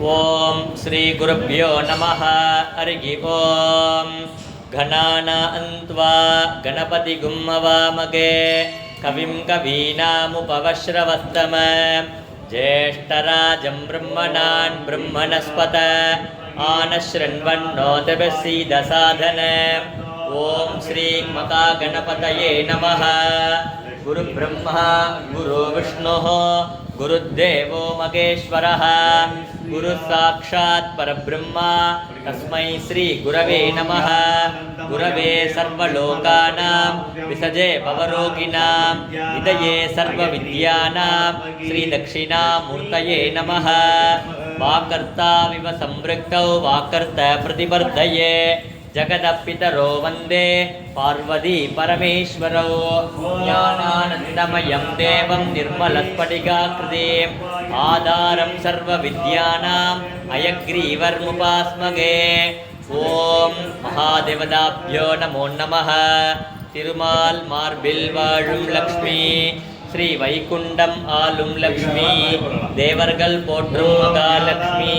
ओम श्री गुरुभ्यो नमः। हरि ओम घनानान्त्वा गणपतिगुं हवामहे कविं कवीनामुपवश्रवस्तम ज्येष्ठराजं ब्रह्मणान् ब्रह्मणस्पत आनशृण्वन्नोतिभिस्सीदसाधन। ओम श्री महागणपतये नमः। गुरुब्रह्मा गुरुविष्णुः गुरुदेवो महेश्वरः गुरुसाक्षात् परब्रह्मा तस्मै श्री गुरवे नमः। गुरवे सर्वलोकानां विसजे भवरोगिणां विदये सर्वविद्यानां श्रीदक्षिणामूर्तये नमः। वाकर्ताविव संवृक्तौ वाकर्त प्रतिवर्धये जगदपितरो वन्दे पार्वती परमेश्वरौ। ज्ञानानन्दमयं देवं निर्मलस्फटिकाकृतिम् आधारं सर्वविद्यानाम् अयग्रीवर्मुपास्महे। ओम महादेवताभ्यो नमो नमः। तिरुमाल मार्बिल वाழும் लक्ष्मी श्री வைகுண்டம் ஆளும் லக்ஷ்மி தேவர்கள் போற்றும் மகாலட்சுமி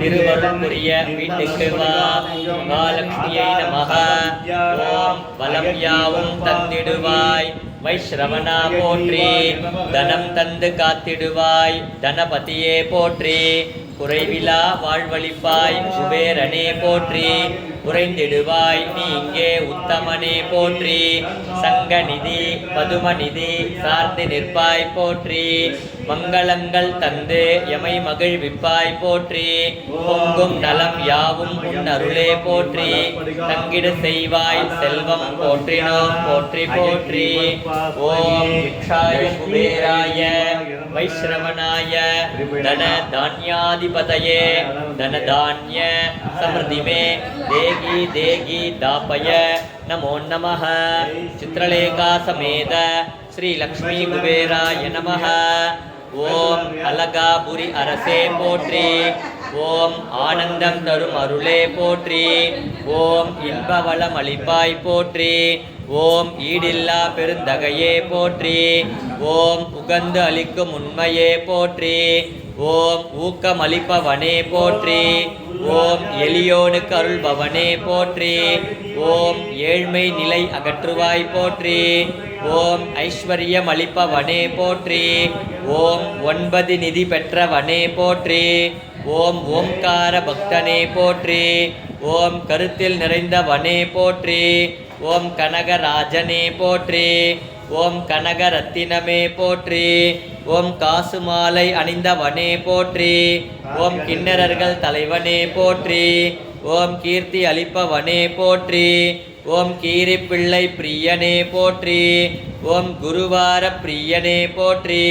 திருவருள் புரிய வீட்டுக்கு வா மகாலட்சுமியை நமஹ. ஓம் வலம் யாவும் தந்திடுவாய் வைஷ்ரவணா போற்றி தனம் தந்து காத்திடுவாய் தனபதியே போற்றி குறைவிலா வாழ்வழிப்பாய் குபேரனே போற்றி குறைந்திடுவாய் நீங்கே உத்தமனே போற்றி சங்கநிதி பதுமநிதி சார்ந்து நிற்பாய் போற்றி மங்களங்கள் தந்து எமை மகிழ்விப்பாய் போற்றி பொங்கும் நலம் யாவும் உன்னருளே போற்றி தங்கிடு செய்வாய் செல்வம் போற்றினோம் போற்றி போற்றி. ஓம் விக்ஷாய குபேராய வைஷ்ரவணாய தன தான்யாதிபதயே தனதான்ய சமிருதிமே தேகி தேகி தாபய நமோ நமः. சித்ரலேகா சமேத ஸ்ரீ லக்ஷ்மி குபேராய நமः. ஓம் அலகாபுரி அரசே போற்றி. ஓம் ஆனந்தம் தரும் அருளே போற்றி. ஓம் இன்பவளம் அளிப்பாய் போற்றி. ஓம் ஈடில்லா பெருந்தகையே போற்றி. ஓம் உகந்து அளிக்கும் உண்மையே போற்றி. ஓம் ஊக்கமளிப்பவனே போற்றி. ஓம் எளியோனுக்கு அருள்பவனே போற்றி. ஓம் ஏழ்மை நிலை அகற்றுவாய் போற்றி. ஓம் ஐஸ்வர்யம் அளிப்பவனே போற்றி. ஓம் 9 நிதி பெற்றவனே போற்றி. ஓம் ஓம்கார பக்தனே போற்றி. ஓம் கருத்தில் நிறைந்தவனே போற்றி. ஓம் கனகராஜனே போற்றி. ஓம் கனகரத்தினமே போற்றி. ஓம் காசு மாலை அணிந்தவனே போற்றி. ஓம் கிண்ணறர்கள் தலைவனே போற்றி. ஓம் கீர்த்தி அளிப்பவனே போற்றி. ஓம் கீரி பிள்ளை பிரியனே போற்றி. ஓம் குருவார பிரியனே போற்றி.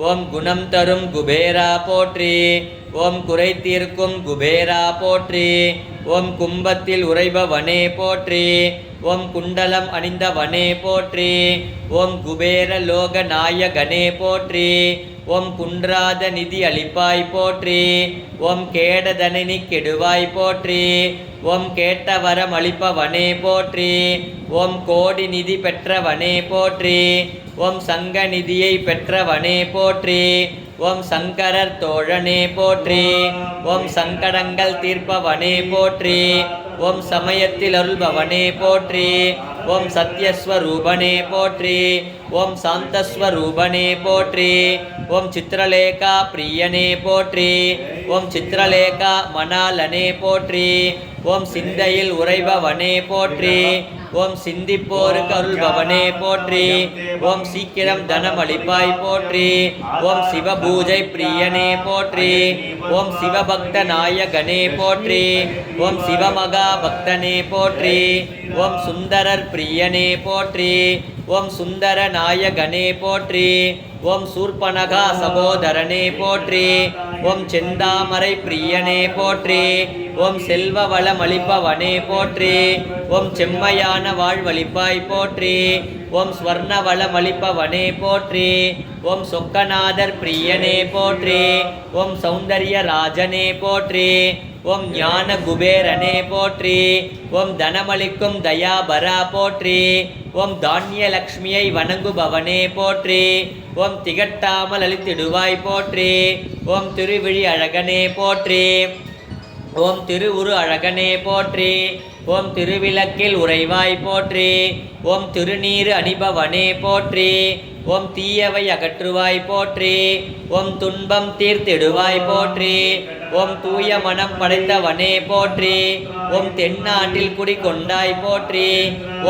ஓம் குணம் தரும் குபேரா போற்றி. ஓம் குறை தீர்க்கும் குபேரா போற்றி. ஓம் கும்பத்தில் உறைபவனே போற்றி. ஓம் குண்டலம் அணிந்தவனே போற்றி. ஓம் குபேர லோக நாயகனே போற்றி. ஓம் குன்றாத நிதி அளிப்பாய் போற்றி. ஓம் கேடதனி கெடுவாய் போற்றி. ஓம் கேட்ட வரம் அளிப்பவனே போற்றி. ஓம் கோடி நிதி பெற்றவனே போற்றி. ஓம் சங்க நிதியை பெற்றவனே போற்றி. ஓம் சங்கரர் தோழனே போற்றி. ஓம் சங்கடங்கள் தீர்ப்பவனே போற்றி. ஓம் சமயத்தில் அருள்பவனே போற்றி. ஓம் சத்யஸ்வரூபனே போற்றி. ஓம் சாந்தஸ்வரூபனே போற்றி. ஓம் சித்ரலேகா பிரியனே போற்றி. ஓம் சித்ரலேகா மணாலனே போற்றி. ஓம் சிந்தையில் உறைபவனே போற்றி. ஓம் சிந்திப்போருக்கு அருள்பவனே போற்றி. ஓம் சீக்கிரம் தனம் அளிப்பாய் போற்றி. ஓம் சிவபூஜை பிரியனே போற்றி. ஓம் சிவபக்த நாயகனே போற்றி. ஓம் சிவமகா பக்தனே போற்றி. ஓம் சுந்தரர் பிரியனே போற்றி. ஓம் சுந்தர நாயகனே போற்றி. ஓம் சூர்பனகா சகோதரனே போற்றி. ஓம் செந்தாமரை பிரியனே போற்றி. ஓம் செல்வ வளமளிப்பவனே போற்றி. ஓம் செம்மையான வாழ்வளிப்பாய் போற்றி. ஓம் ஸ்வர்ணவளமளிப்பவனே போற்றி. ஓம் சொக்கநாதர் பிரியனே போற்றி. ஓம் சௌந்தர்ய ராஜனே போற்றி. ஓம் ஞான குபேரனே போற்றி. ஓம் தனமளிக்கும் தயாபரா போற்றி. ஓம் தானிய லக்ஷ்மியை வணங்குபவனே போற்றி. ஓம் திகட்டாமல் அளித்திடுவாய் போற்றி. ஓம் திருவிழி அழகனே போற்றி. ஓம் திருவுரு அழகனே போற்றி. ஓம் திருவிளக்கில் உறைவாய் போற்றி. ஓம் திருநீறு அணிபவனே போற்றி. ஓம் தீயவை அகற்றுவாய் போற்றி. ஓம் துன்பம் தீர்த்திடுவாய் போற்றி. ஓம் தூய மனம் படைத்தவனே போற்றி. ஓம் தென்னாட்டில் குடிகொண்டாய் போற்றி.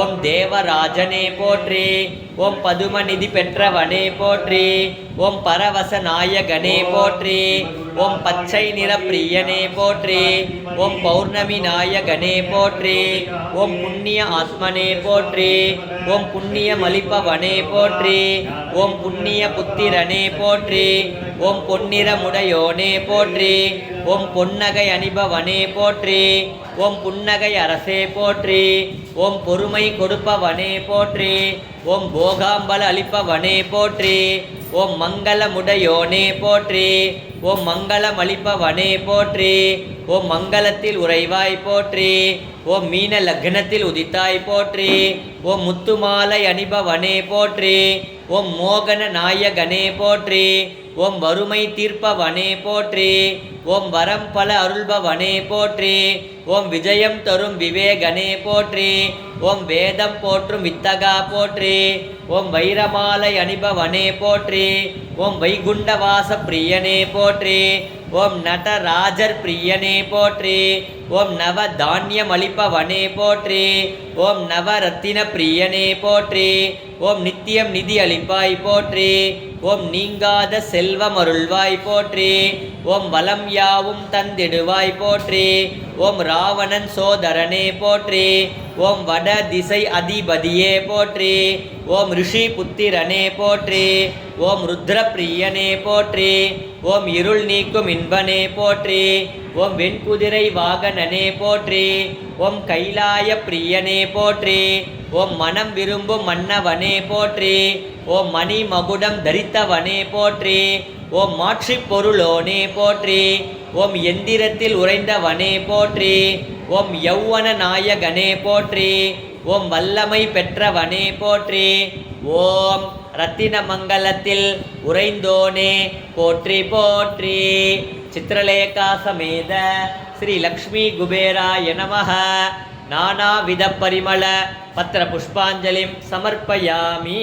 ஓம் தேவராஜனே போற்றி. ஓம் பதுமநிதி பெற்றவனே போற்றி. ஓம் பரவச நாயகனே போற்றி. ஓம் பச்சை நிற பிரியனே போற்றி. ஓம் பௌர்ணமி நாயகனே போற்றி. ஓம் புண்ணிய ஆத்மனே போற்றி. ஓம் புண்ணியம் அளிப்பவனே போற்றி. ஓம் புண்ணிய புத்திரனே போற்றி. ஓம் பொன்னிறமுடையோனே போற்றி. ஓம் பொன்னகை அணிபவனே போற்றி. ஓம் புன்னகை அரசே போற்றி. ஓம் பொறுமை கொடுப்பவனே போற்றி. ஓம் போகாம்பல அளிப்பவனே போற்றி. ஓம் மங்களமுடையோனே போற்றி. ஓம் மங்களம் அளிப்பவனே போற்றி. ஓம் மங்களத்தில் உறைவாய் போற்றி. ஓம் மீன லக்னத்தில் உதித்தாய் போற்றி. ஓம் முத்துமாலை அணிபவனே போற்றி. ஓம் மோகன நாயகனே போற்றி. ஓம் வறுமை தீர்ப்பவனே போற்றி. ஓம் வரம் பல அருள்பவனே போற்றி. ஓம் விஜயம் தரும் விவேகனே போற்றி. ஓம் வேதம் போற்றும் வித்தகா போற்றி. ஓம் வைரமாலை அணிபவனே போற்றி. ஓம் வைகுண்டவாச பிரியனே போற்றி. ஓம் நடராஜர் பிரியனே போற்றி. ஓம் நவ தானியம் அளிப்பவனே போற்றி. ஓம் நவரத்தின பிரியனே போற்றி. ஓம் நித்தியம் நிதி அளிப்பாய் போற்றி. ஓம் நீங்காத செல்வம் அருள்வாய் போற்றி. ஓம் வலம் யாவும் தந்திடுவாய் போற்றி. ஓம் ராவணன் சோதரனே போற்றி. ஓம் வட திசை அதிபதியே போற்றி. ஓம் ரிஷி புத்திரனே போற்றி. ஓம் ருத்ர பிரியனே போற்றி. ஓம் இருள் நீக்கும் இன்பனே போற்றி. ஓம் வெண்குதிரை வாகனனே போற்றி. ஓம் கைலாய பிரியனே போற்றி. ஓம் மனம் விரும்பும் மன்னவனே போற்றி. ஓம் மணி மகுடம் தரித்தவனே போற்றி. ஓம் மாற்றி பொருளோனே போற்றி. ஓம் எந்திரத்தில் உறைந்தவனே போற்றி. ஓம் யௌவன நாயகனே போற்றி. ஓம் வல்லமை பெற்றவனே போற்றி. ஓம் ரத்தின மங்கலத்தில் உறைந்தோனே போற்றி போற்றி. சித்திரலேகா சமேத ஸ்ரீ லக்ஷ்மி குபேராய நமः. நானாவித பரிமள பத்திர புஷ்பாஞ்சலிம் சமர்ப்பயாமி.